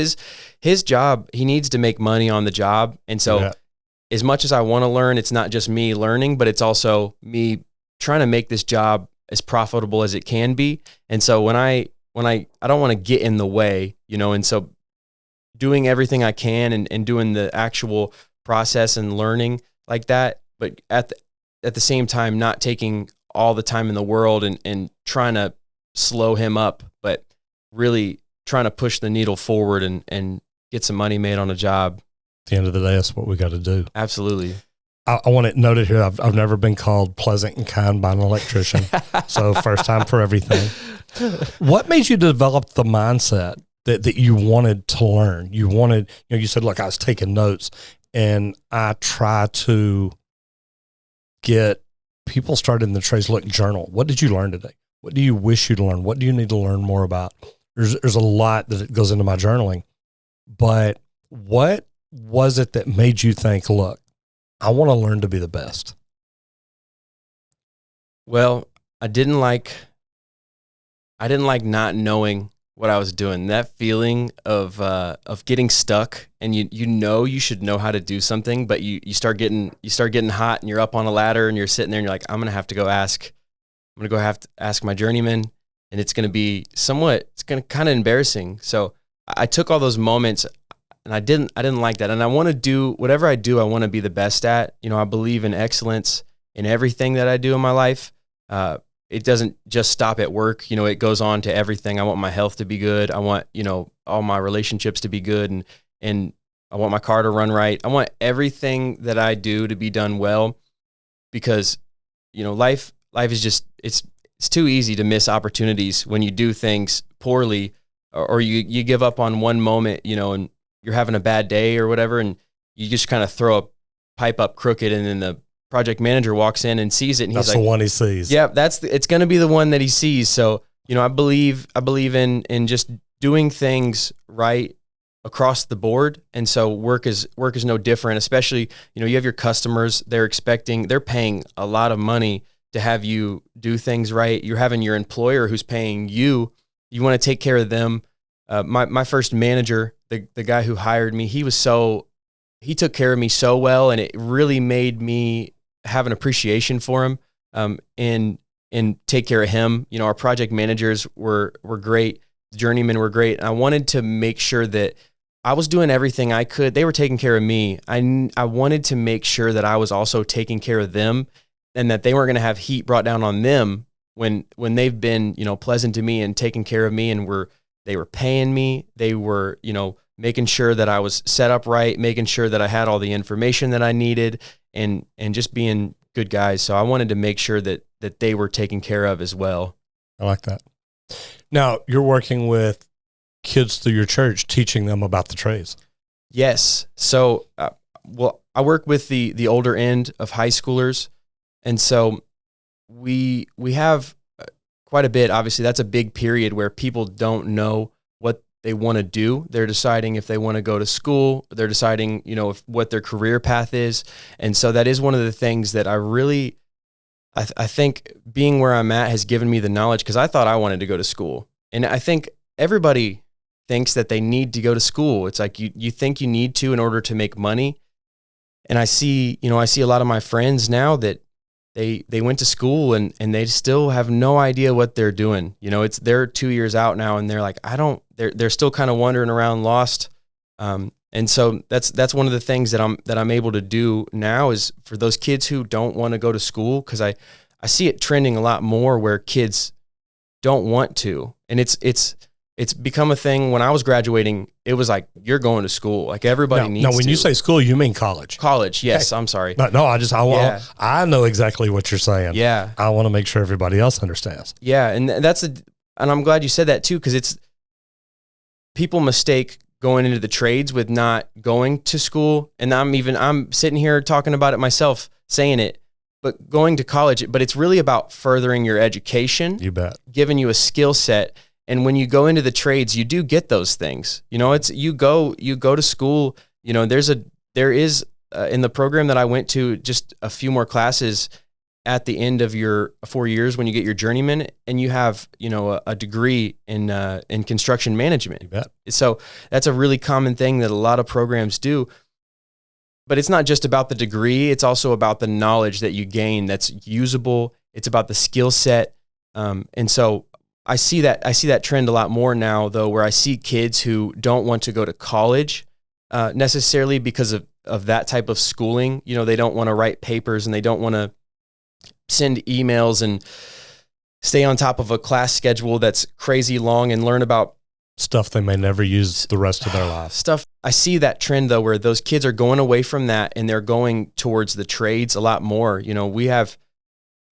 Speaker 2: his job, he needs to make money on the job. And so as much as I want to learn, it's not just me learning, but it's also me trying to make this job as profitable as it can be. And so when I don't want to get in the way, you know, and so doing everything I can and doing the actual process and learning like that, but at the same time, not taking all the time in the world and trying to slow him up, but really trying to push the needle forward and get some money made on a job.
Speaker 1: At the end of the day, that's what we got to do.
Speaker 2: Absolutely.
Speaker 1: I want it noted here. I've never been called pleasant and kind by an electrician. So first time for everything. What made you develop the mindset that you wanted to learn? You wanted, you know, you said, look, I was taking notes and I try to get people started in the trades. Look, journal. What did you learn today? What do you wish you'd learn? What do you need to learn more about? There's a lot that goes into my journaling, but what was it that made you think, look, I want to learn to be the best?
Speaker 2: Well, I didn't like not knowing what I was doing. That feeling of getting stuck, and you should know how to do something, but you start getting hot, and you're up on a ladder, and you're sitting there, and you're like, I'm gonna have to ask my journeyman, and it's gonna be kind of embarrassing. So I took all those moments, and I didn't like that, and I want to do whatever I do. I want to be the best at. You know, I believe in excellence in everything that I do in my life. It doesn't just stop at work. You know, it goes on to everything. I want my health to be good. I want, you know, all my relationships to be good, and I want my car to run right. I want everything that I do to be done well, because, you know, life is just, it's too easy to miss opportunities when you do things poorly, or you give up on one moment, you know, and you're having a bad day or whatever, and you just kind of throw a pipe up crooked, and then the project manager walks in and sees it, and
Speaker 1: that's
Speaker 2: he's like,
Speaker 1: the one he sees.
Speaker 2: Yeah, it's going to be the one that he sees. So, you know, I believe in just doing things right across the board. And so work is no different, especially, you know, you have your customers, they're paying a lot of money to have you do things right. You're having your employer who's paying you. You want to take care of them. My first manager, the guy who hired me, he took care of me so well, and it really made me have an appreciation for him, and take care of him. You know, our project managers were great. The journeymen were great. And I wanted to make sure that I was doing everything I could. They were taking care of me. I wanted to make sure that I was also taking care of them, and that they weren't going to have heat brought down on them when they've been, you know, pleasant to me and taking care of me, and they were paying me. They were, you know, making sure that I was set up right, making sure that I had all the information that I needed, and just being good guys. So I wanted to make sure that they were taken care of as well.
Speaker 1: I like that. Now, you're working with kids through your church, teaching them about the trades.
Speaker 2: Yes. So, I work with the older end of high schoolers. And so we have quite a bit. Obviously, that's a big period where people don't know what they want to do. They're deciding if they want to go to school. They're deciding, you know, what their career path is. And so that is one of the things that I think being where I'm at has given me the knowledge, because I thought I wanted to go to school. And I think everybody thinks that they need to go to school. It's like you think you need to in order to make money. And I see a lot of my friends now that they went to school and they still have no idea what they're doing. They're 2 years out now and they're like, they're still kind of wandering around lost. And so that's one of the things that I'm able to do now is for those kids who don't want to go to school, because I see it trending a lot more where kids don't want to. And it's become a thing. When I was graduating, it was like, you're going to school. Like everybody needs to.
Speaker 1: No, when you say school, you mean college.
Speaker 2: College, yes. Okay. I'm sorry.
Speaker 1: No, I know exactly what you're saying.
Speaker 2: Yeah.
Speaker 1: I want to make sure everybody else understands.
Speaker 2: Yeah, and and I'm glad you said that too, because people mistake going into the trades with not going to school. And I'm sitting here talking about it myself, saying it, but going to college, but it's really about furthering your education.
Speaker 1: You bet. Giving
Speaker 2: you a skill set. And when you go into the trades, you do get those things. You go to school, there is in the program that I went to, just a few more classes at the end of your 4 years when you get your journeyman, and you have, a degree in construction management.
Speaker 1: You bet.
Speaker 2: So that's a really common thing that a lot of programs do. But it's not just about the degree. It's also about the knowledge that you gain that's usable. It's about the skill set. And so I see that trend a lot more now, though, where I see kids who don't want to go to college necessarily because of that type of schooling. They don't want to write papers and they don't want to send emails and stay on top of a class schedule that's crazy long and learn about
Speaker 1: stuff they may never use the rest of their life.
Speaker 2: I see that trend, though, where those kids are going away from that and they're going towards the trades a lot more. We have,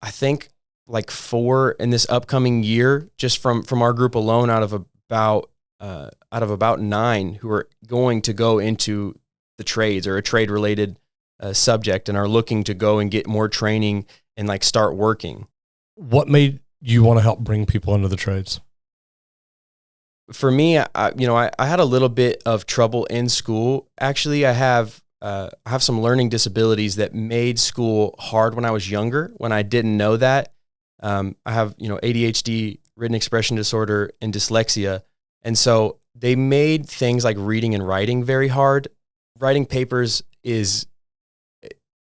Speaker 2: I think, like 4 in this upcoming year, just from our group alone, out of about 9 who are going to go into the trades or a trade related subject and are looking to go and get more training and like start working.
Speaker 1: What made you want to help bring people into the trades?
Speaker 2: For me, I had a little bit of trouble in school. Actually, I have some learning disabilities that made school hard when I was younger, when I didn't know that. I have, ADHD, written expression disorder, and dyslexia. And so they made things like reading and writing very hard. Writing papers is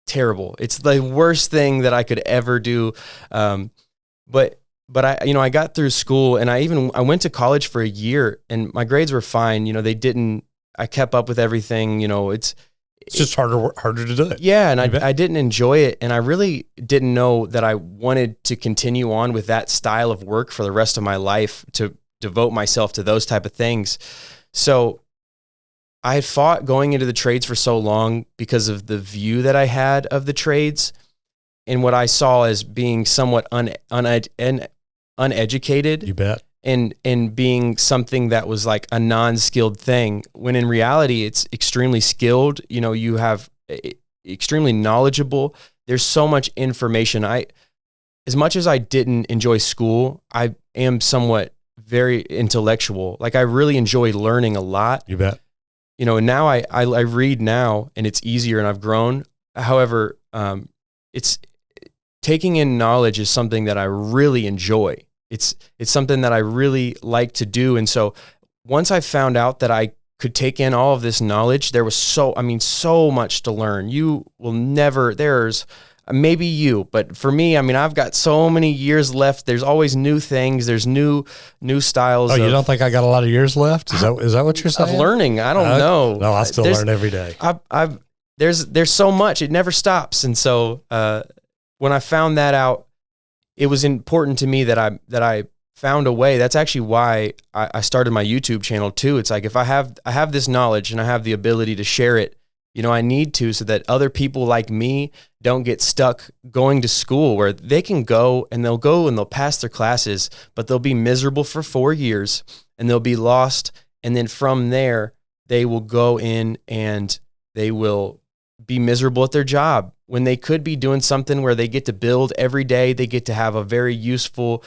Speaker 2: terrible. It's the worst thing that I could ever do. But I got through school, and I went to college for a year, and my grades were fine. I kept up with everything. It's
Speaker 1: just harder to do it.
Speaker 2: Yeah, and I didn't enjoy it, and I really didn't know that I wanted to continue on with that style of work for the rest of my life, to devote myself to those type of things. So I had fought going into the trades for so long because of the view that I had of the trades and what I saw as being somewhat uneducated.
Speaker 1: You bet.
Speaker 2: And being something that was like a non-skilled thing, when in reality it's extremely skilled. You have extremely knowledgeable. There's so much information. As much as I didn't enjoy school, I am somewhat very intellectual. Like I really enjoy learning a lot.
Speaker 1: You bet.
Speaker 2: Now I read now, and it's easier, and I've grown. However, it's taking in knowledge is something that I really enjoy. It's something that I really like to do. And so once I found out that I could take in all of this knowledge, there was so much to learn. You will never, there's maybe you, but for me, I've got so many years left. There's always new things. There's new styles.
Speaker 1: Oh, you don't think I got a lot of years left? Is that what you're saying?
Speaker 2: Of learning. I don't know.
Speaker 1: No, I still learn every day.
Speaker 2: There's so much. It never stops. And so when I found that out, it was important to me that I found a way. That's actually why I started my YouTube channel too. It's like, if I have this knowledge and I have the ability to share it, I need to, so that other people like me don't get stuck going to school, where they can go and they'll pass their classes, but they'll be miserable for 4 years and they'll be lost. And then from there, they will go in and they will be miserable at their job, when they could be doing something where they get to build every day. They get to have a very useful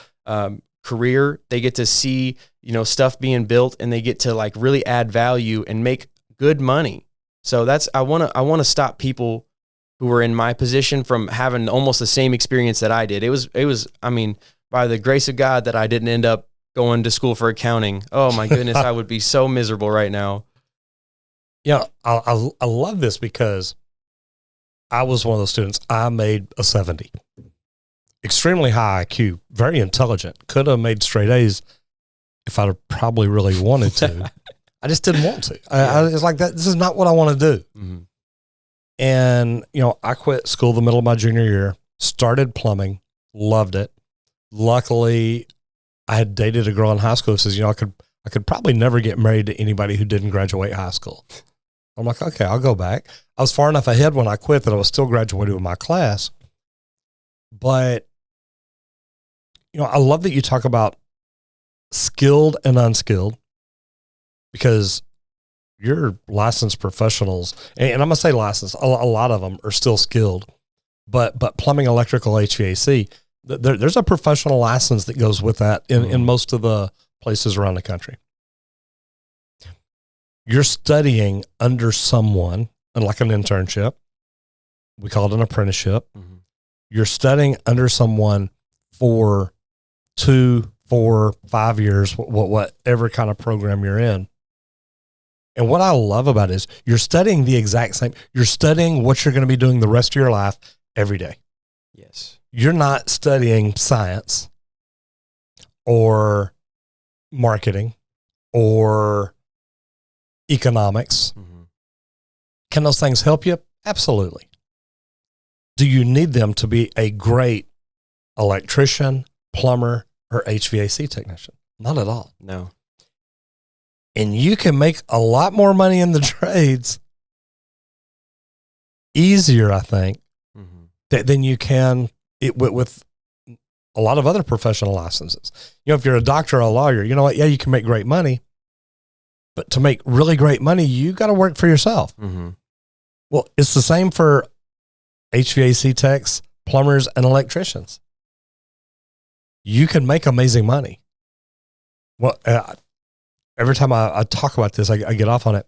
Speaker 2: career. They get to see, stuff being built, and they get to like really add value and make good money. So I want to stop people who were in my position from having almost the same experience that I did. It was by the grace of God that I didn't end up going to school for accounting. Oh my goodness, I would be so miserable right now.
Speaker 1: Yeah, I love this because I was one of those students. I made a 70. Extremely high IQ, very intelligent. Could have made straight A's if I'd have probably really wanted to. I just didn't want to. I was like, this is not what I want to do.
Speaker 2: Mm-hmm.
Speaker 1: And, I quit school the middle of my junior year, started plumbing, loved it. Luckily, I had dated a girl in high school who says, I could probably never get married to anybody who didn't graduate high school. I'm like, okay, I'll go back. I was far enough ahead when I quit that I was still graduated with my class. But, I love that you talk about skilled and unskilled, because you're licensed professionals, and I'm going to say licensed, a lot of them are still skilled, but plumbing, electrical, HVAC, there's a professional license that goes with that in most of the places around the country. You're studying under someone, like an internship. We call it an apprenticeship. Mm-hmm. You're studying under someone for 2, 4, 5 years, whatever kind of program you're in. And what I love about it is you're studying the exact same. You're studying what you're going to be doing the rest of your life every day.
Speaker 2: Yes.
Speaker 1: You're not studying science or marketing or economics. Mm-hmm. Can those things help you? Absolutely. Do you need them to be a great electrician, plumber, or HVAC technician? Not at all.
Speaker 2: No.
Speaker 1: And you can make a lot more money in the trades easier, I think, than you can with a lot of other professional licenses. If you're a doctor or a lawyer, you know what? Yeah, you can make great money. But to make really great money, you got to work for yourself. Mm-hmm. Well, it's the same for HVAC techs, plumbers, and electricians. You can make amazing money. Well, every time I talk about this, I get off on it.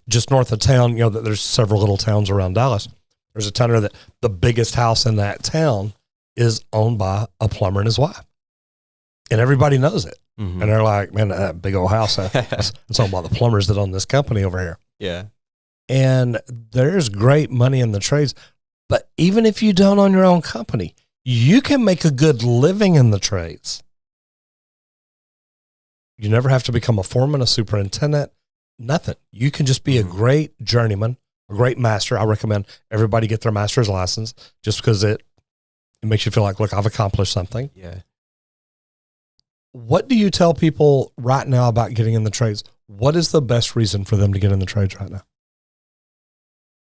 Speaker 1: Just north of town, there's several little towns around Dallas. There's a town that the biggest house in that town is owned by a plumber and his wife. And everybody knows it. Mm-hmm. And they're like, man, that big old house, it's owned by the plumbers that own this company over here.
Speaker 2: Yeah.
Speaker 1: And there's great money in the trades. But even if you don't own your own company, you can make a good living in the trades. You never have to become a foreman, a superintendent, nothing. You can just be a great journeyman, a great master. I recommend everybody get their master's license just because it makes you feel like, look, I've accomplished something.
Speaker 2: Yeah.
Speaker 1: What do you tell people right now about getting in the trades? What is the best reason for them to get in the trades right now?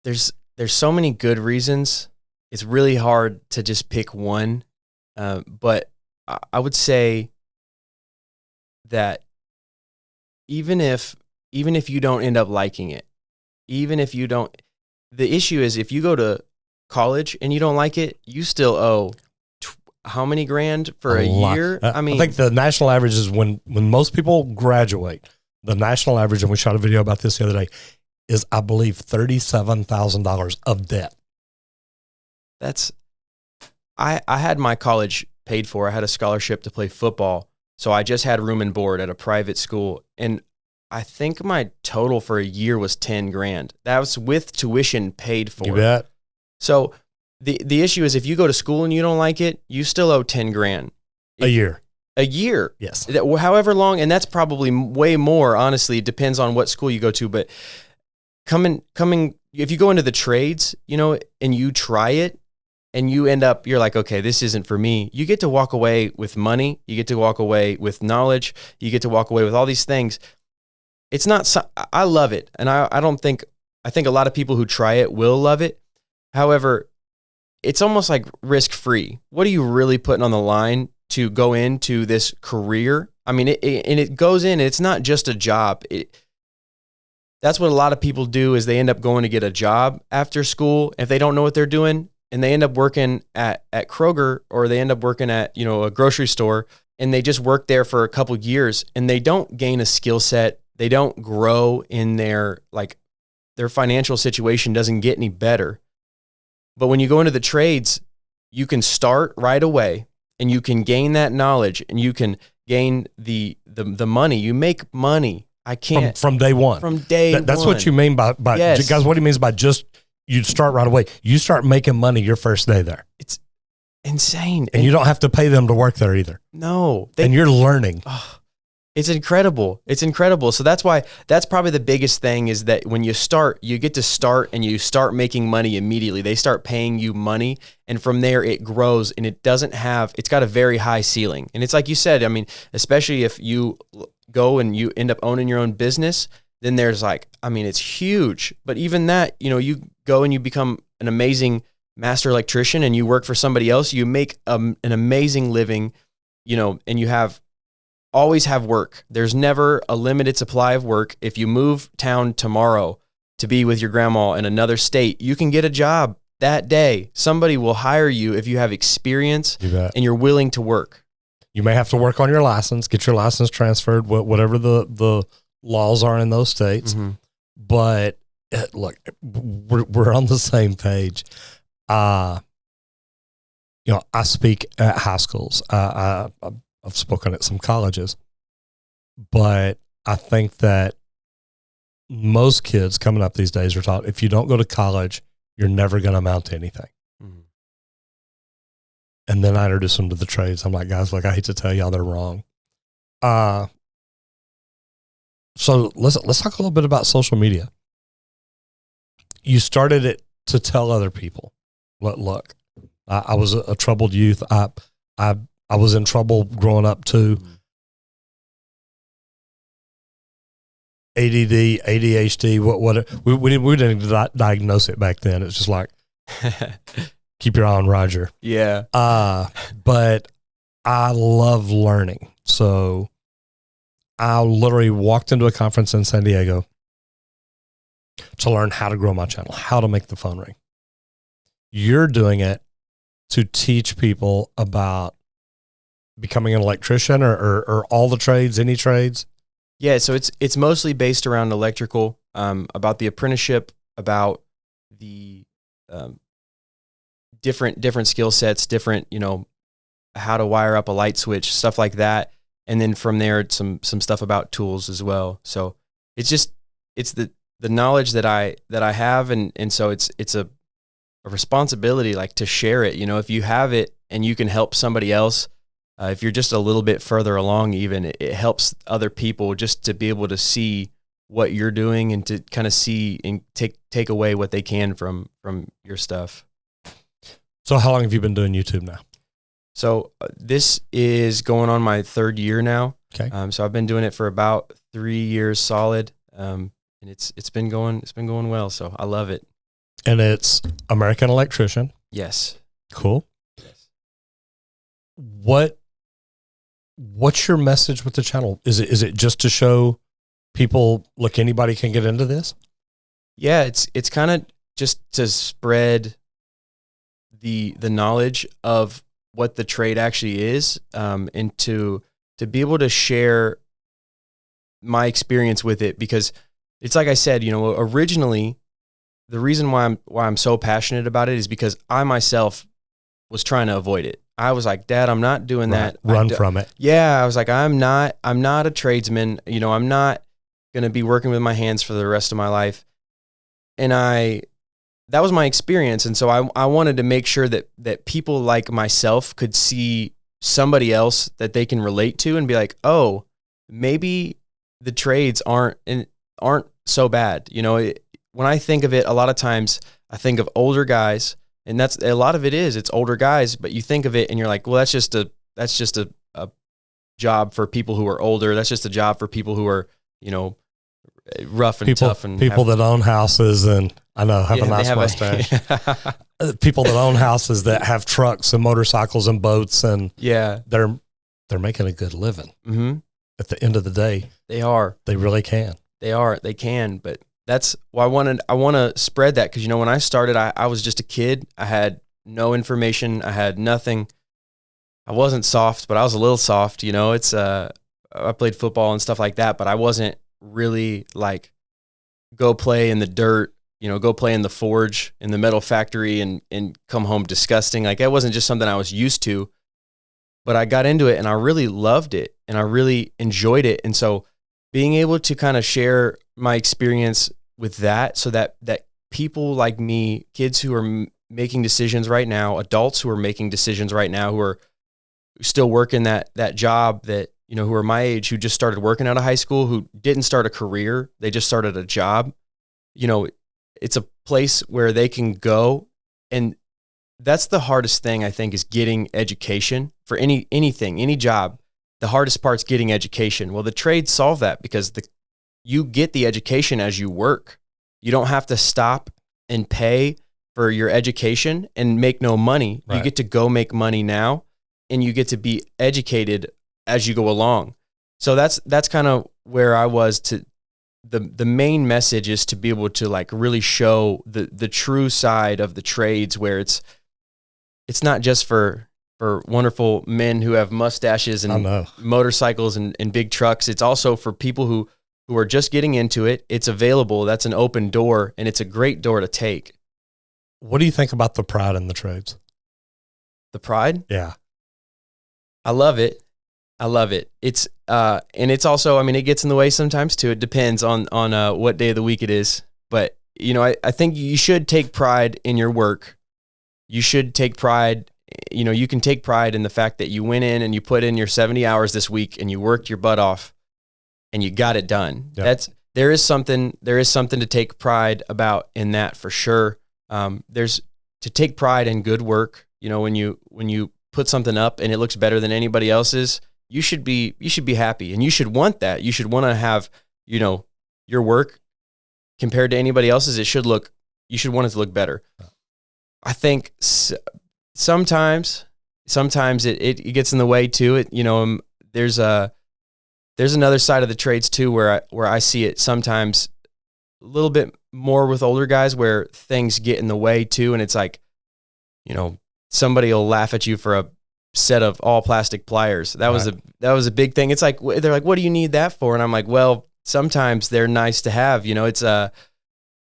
Speaker 2: There's so many good reasons. It's really hard to just pick one. But I would say that even if you don't end up liking it, the issue is if you go to college and you don't like it, you still owe how many grand for a year?
Speaker 1: I think the national average is when most people graduate, the national average, and we shot a video about this the other day, is I believe $37,000 of debt.
Speaker 2: I had my college paid for. I had a scholarship to play football. So I just had room and board at a private school. And I think my total for a year was 10 grand. That was with tuition paid for.
Speaker 1: You bet.
Speaker 2: So the issue is if you go to school and you don't like it, you still owe 10 grand.
Speaker 1: A year.
Speaker 2: A year.
Speaker 1: Yes.
Speaker 2: However long, and that's probably way more, honestly. It depends on what school you go to. But coming, if you go into the trades, and you try it, and you end up, you're like, okay, this isn't for me. You get to walk away with money. You get to walk away with knowledge. You get to walk away with all these things. It's not, I love it. And I think a lot of people who try it will love it. However, it's almost like risk-free. What are you really putting on the line to go into this career? I mean, it goes in, and it's not just a job. That's what a lot of people do is they end up going to get a job after school. If they don't know what they're doing, and they end up working at Kroger, or they end up working at, a grocery store, and they just work there for a couple of years, and they don't gain a skill set. They don't grow in their financial situation doesn't get any better. But when you go into the trades, you can start right away, and you can gain that knowledge, and you can gain the money. You make money. I can't
Speaker 1: from day one.
Speaker 2: From day one.
Speaker 1: That's what you mean by
Speaker 2: Yes.
Speaker 1: guys. What he means by just you start right away. You start making money your first day there.
Speaker 2: It's insane,
Speaker 1: and you don't have to pay them to work there either.
Speaker 2: No,
Speaker 1: and you're learning.
Speaker 2: Oh, it's incredible. It's incredible. So that's probably the biggest thing is that when you start, you get to start and you start making money immediately. They start paying you money, and from there it grows, and it's got a very high ceiling. And it's like you said, I mean, especially if you go and you end up owning your own business, then there's it's huge. But even that, you go and you become an amazing master electrician and you work for somebody else, you make an amazing living, and you always have work. There's never a limited supply of work. If you move town tomorrow to be with your grandma in another state, you can get a job that day. Somebody will hire you if you have experience and you're willing to work.
Speaker 1: You may have to work on your license, get your license transferred, whatever the laws are in those states. Mm-hmm. But look, we're on the same page. I speak at high schools. I've spoken at some colleges, but I think that most kids coming up these days are taught if you don't go to college, you're never going to amount to anything. Mm-hmm. And then I introduce them to the trades. I'm like, guys, look, I hate to tell y'all they're wrong. So let's talk a little bit about social media. You started it to tell other people, look, I was a troubled youth. I was in trouble growing up too. ADD, ADHD, what we didn't diagnose it back then. It's just like, keep your eye on Roger.
Speaker 2: Yeah.
Speaker 1: But I love learning. So I literally walked into a conference in San Diego to learn how to grow my channel, how to make the phone ring. You're doing it to teach people about becoming an electrician or all the trades, any trades?
Speaker 2: Yeah, so it's mostly based around electrical, about the apprenticeship, about the different skill sets, different, how to wire up a light switch, stuff like that. And then from there, some stuff about tools as well. So it's the knowledge that I have, and so it's a responsibility, like, to share it. If you have it and you can help somebody else, if you're just a little bit further along, even it helps other people just to be able to see what you're doing and to kind of see and take away what they can from your stuff.
Speaker 1: So how long have you been doing YouTube now?
Speaker 2: So this is going on my 3rd year now.
Speaker 1: Okay.
Speaker 2: So I've been doing it for about 3 years solid. And it's been going well. So I love it.
Speaker 1: And it's American Electrician.
Speaker 2: Yes.
Speaker 1: Cool.
Speaker 2: Yes.
Speaker 1: What's your message with the channel? Is it just to show people, look, anybody can get into this?
Speaker 2: Yeah, it's kind of just to spread the knowledge of what the trade actually is, and to be able to share my experience with it, because it's like I said, originally the reason why I'm so passionate about it is because I myself was trying to avoid it. I was like, Dad, I'm not doing that.
Speaker 1: Run from it.
Speaker 2: Yeah. I was like, I'm not a tradesman. I'm not going to be working with my hands for the rest of my life. And that was my experience. And so I wanted to make sure that people like myself could see somebody else that they can relate to and be like, oh, maybe the trades aren't so bad. When I think of it, a lot of times I think of older guys, and that's a lot of it it's older guys, but you think of it and you're like, well, that's just a job for people who are older. That's just a job for people who are, rough and tough, and
Speaker 1: people that own houses, and I know have a nice mustache. People that own houses that have trucks and motorcycles and boats, and they're making a good living. Mm-hmm. At the end of the day, they really can.
Speaker 2: They can, but that's why I want to spread that, because when I started, I was just a kid. I had no information. I had nothing. I wasn't soft, but I was a little soft. It's I played football and stuff like that, but I wasn't really like go play in the dirt, go play in the forge, in the metal factory, and come home disgusting. Like, that wasn't just something I was used to, but I got into it and I really loved it. and I really enjoyed it. And so being able to kind of share my experience with that, so that people like me, kids who are making decisions right now, adults who are making decisions right now, who are still working that job, that, you know, who are my age, who just started working out of high school, who didn't start a career, they just started a job. You know, it's a place where they can go. And that's the hardest thing, I think, is getting education for anything, any job. The hardest part's getting education. Well, the trades solve that, because you get the education as you work. You don't have to stop and pay for your education and make no money. Right. You get to go make money now, and you get to be educated as you go along. So that's kind of where I was. To the main message is to be able to like really show the true side of the trades, where it's not just for wonderful men who have mustaches and motorcycles and big trucks. It's also for people who are just getting into it. It's available. That's an open door, and it's a great door to take.
Speaker 1: What do you think about the pride in the trades?
Speaker 2: The pride?
Speaker 1: Yeah.
Speaker 2: I love it. It's, and it's also, I mean, it gets in the way sometimes too. It depends on what day of the week it is. But, you know, I think you should take pride in your work. You should take pride. You know, you can take pride in the fact that you went in and you put in your 70 hours this week and you worked your butt off and you got it done. Yep. There is something to take pride about in that, for sure. There's to take pride in good work. You know, when you put something up and it looks better than anybody else's, you should be happy, and you should want that. You should want to have, you know, your work compared to anybody else's. You should want it to look better. I think sometimes it gets in the way too. You know, there's another side of the trades too, where I see it sometimes a little bit more with older guys, where things get in the way too. And it's like, you know, somebody will laugh at you for a set of all plastic pliers. That was a big thing. It's like, they're like, what do you need that for? And I'm like, well, sometimes they're nice to have, you know. It's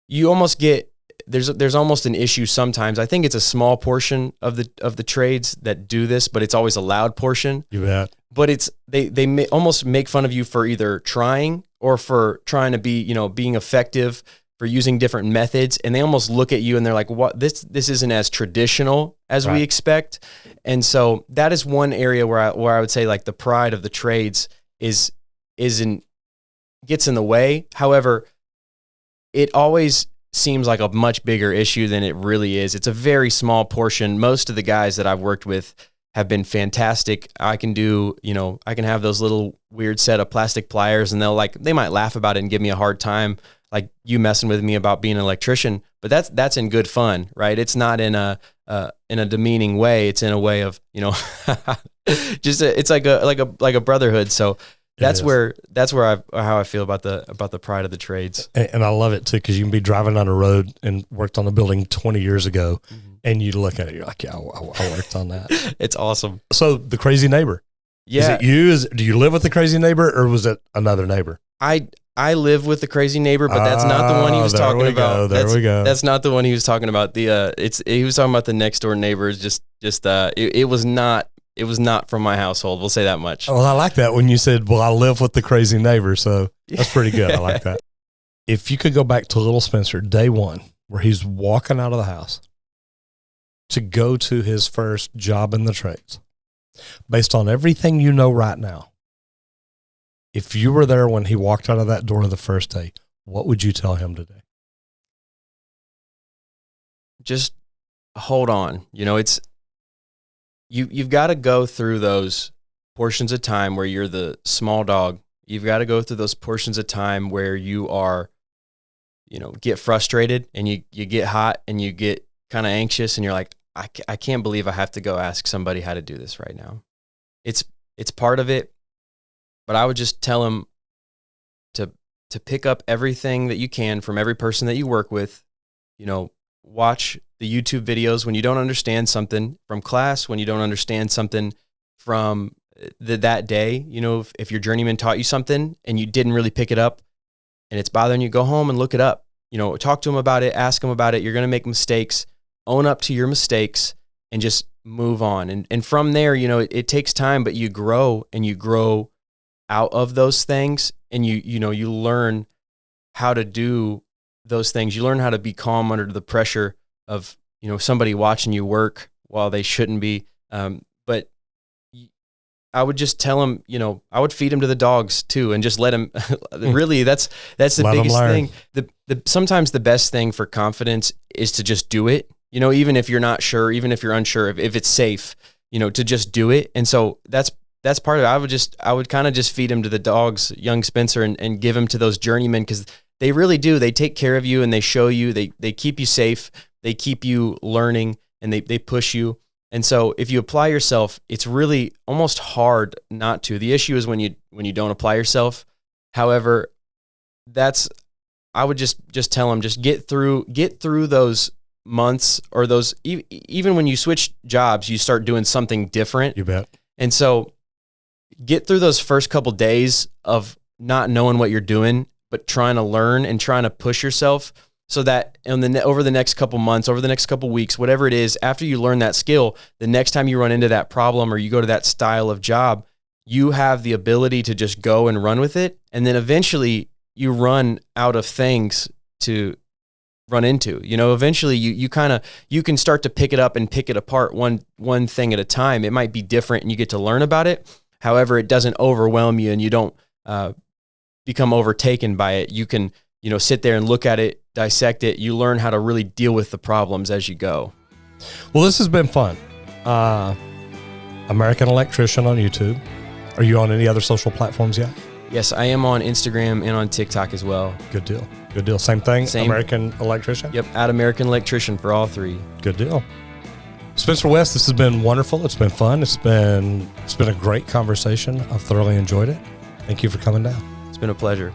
Speaker 2: you almost get, there's almost an issue sometimes. I think it's a small portion of the trades that do this, but it's always a loud portion.
Speaker 1: You bet.
Speaker 2: But they almost make fun of you for either trying or for trying to be, you know, being effective, for using different methods. And they almost look at you and they're like, what, this isn't as traditional as we expect. And so that is one area where I would say, like, the pride of the trades gets in the way. However, it always seems like a much bigger issue than it really is. It's a very small portion. Most of the guys that I've worked with have been fantastic. I can have those little weird set of plastic pliers, and they might laugh about it and give me a hard time, like you messing with me about being an electrician, but that's in good fun, right? It's not in a demeaning way. It's in a way of, you know, it's like a brotherhood. So that's how I feel about the pride of the trades.
Speaker 1: And I love it too, because you can be driving down a road and worked on a building 20 years ago, and you look at it, you're like, yeah, I worked on that.
Speaker 2: It's awesome.
Speaker 1: So the crazy neighbor, is it you? Do you live with the crazy neighbor, or was it another neighbor?
Speaker 2: I live with the crazy neighbor, but that's not the one he was talking about.
Speaker 1: There we go.
Speaker 2: That's not the one he was talking about. He was talking about the next door neighbors. It was not from my household. We'll say that much.
Speaker 1: Well, I like that when you said, well, I live with the crazy neighbor. So that's pretty good. I like that. If you could go back to little Spencer, day one, where he's walking out of the house to go to his first job in the trades, based on everything you know right now, if you were there when he walked out of that door the first day, what would you tell him today?
Speaker 2: Just hold on. You know, you've got to go through those portions of time where you're the small dog. You've got to go through those portions of time where you are, you know, get frustrated and you get hot and you get kind of anxious, and you're like, I can't believe I have to go ask somebody how to do this right now. It's part of it. But I would just tell him to pick up everything that you can from every person that you work with. You know, watch the YouTube videos when you don't understand something from class, when you don't understand something from that day. You know, if your journeyman taught you something and you didn't really pick it up and it's bothering you, go home and look it up. You know, talk to him about it, ask him about it. You're going to make mistakes. Own up to your mistakes and just move on. And from there, you know, it takes time, but you grow and you grow out of those things, and you learn how to do those things. You learn how to be calm under the pressure of, somebody watching you work while they shouldn't be. But I would just tell him, I would feed him to the dogs too, and just let him. Really, that's the biggest thing. Sometimes the best thing for confidence is to just do it. Even if you're not sure, even if you're unsure, if it's safe, to just do it. And so that's part of it. I would kind of just feed him to the dogs, young Spencer, and give him to those journeymen, because they really do. They take care of you, and they show you. They keep you safe. They keep you learning, and they push you. And so if you apply yourself, it's really almost hard not to. The issue is when you don't apply yourself. However, I would just tell them, just get through those months, or those, even when you switch jobs, you start doing something different.
Speaker 1: You bet.
Speaker 2: And so get through those first couple days of not knowing what you're doing, but trying to learn and trying to push yourself, so that over the next couple months, over the next couple weeks, whatever it is, after you learn that skill, the next time you run into that problem or you go to that style of job, you have the ability to just go and run with it. And then eventually you run out of things to run into. Eventually you can start to pick it up and pick it apart one thing at a time. It might be different and you get to learn about it. However, it doesn't overwhelm you, and you don't become overtaken by it. You can, sit there and look at it, dissect it. You learn how to really deal with the problems as you go.
Speaker 1: Well, this has been fun. American Electrician on YouTube. Are you on any other social platforms yet?
Speaker 2: Yes, I am on Instagram and on TikTok as well.
Speaker 1: Good deal. Same thing? American Electrician?
Speaker 2: Yep, at American Electrician for all three.
Speaker 1: Good deal. Spencer West, this has been wonderful. It's been fun. It's been a great conversation. I've thoroughly enjoyed it. Thank you for coming down.
Speaker 2: It's been a pleasure.